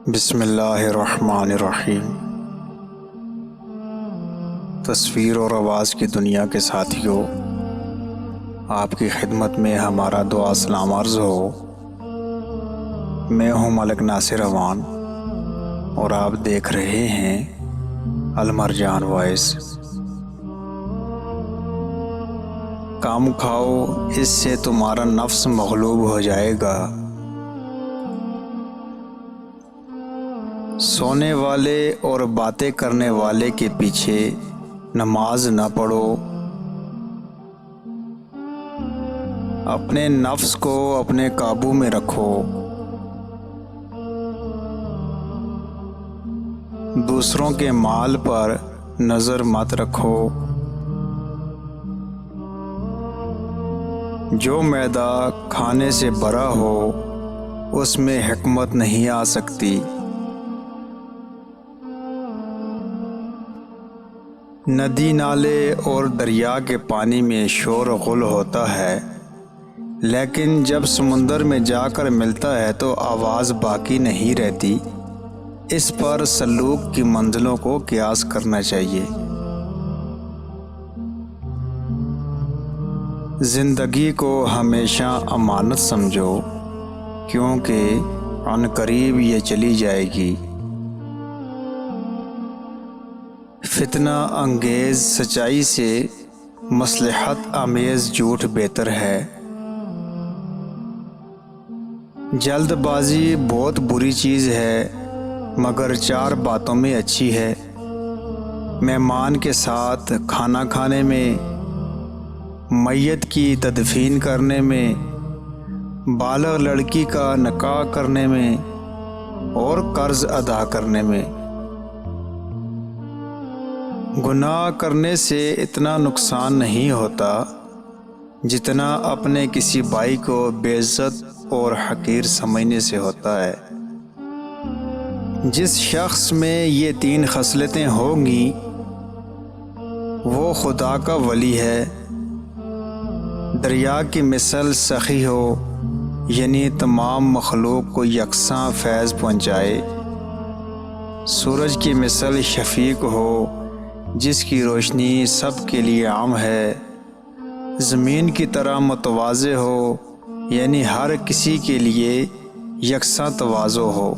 بسم اللہ الرحمن الرحیم۔ تصویر اور آواز کی دنیا کے ساتھیوں، آپ کی خدمت میں ہمارا دعا سلام عرض ہو۔ میں ہوں ملک ناصر اوان اور آپ دیکھ رہے ہیں المرجان وائس۔ کام کھاؤ، اس سے تمہارا نفس مغلوب ہو جائے گا۔ سونے والے اور باتیں کرنے والے کے پیچھے نماز نہ پڑھو۔ اپنے نفس کو اپنے قابو میں رکھو۔ دوسروں کے مال پر نظر مت رکھو۔ جو معدہ کھانے سے بھرا ہو اس میں حکمت نہیں آ سکتی۔ ندی نالے اور دریا کے پانی میں شور و غل ہوتا ہے، لیکن جب سمندر میں جا کر ملتا ہے تو آواز باقی نہیں رہتی۔ اس پر سلوک کی منزلوں کو قیاس کرنا چاہیے۔ زندگی کو ہمیشہ امانت سمجھو، کیونکہ عنقریب یہ چلی جائے گی۔ فتنہ انگیز سچائی سے مصلحت آمیز جھوٹ بہتر ہے۔ جلد بازی بہت بری چیز ہے، مگر 4 باتوں میں اچھی ہے۔ مہمان کے ساتھ کھانا کھانے میں، میت کی تدفین کرنے میں، بالغ لڑکی کا نکاح کرنے میں اور قرض ادا کرنے میں۔ گناہ کرنے سے اتنا نقصان نہیں ہوتا جتنا اپنے کسی بھائی کو بے عزت اور حقیر سمجھنے سے ہوتا ہے۔ جس شخص میں یہ 3 خصلتیں ہوں گی وہ خدا کا ولی ہے۔ دریا کی مثل سخی ہو، یعنی تمام مخلوق کو یکساں فیض پہنچائے۔ سورج کی مثل شفیق ہو، جس کی روشنی سب کے لیے عام ہے۔ زمین کی طرح متواضع ہو، یعنی ہر کسی کے لیے یکساں تواضع ہو۔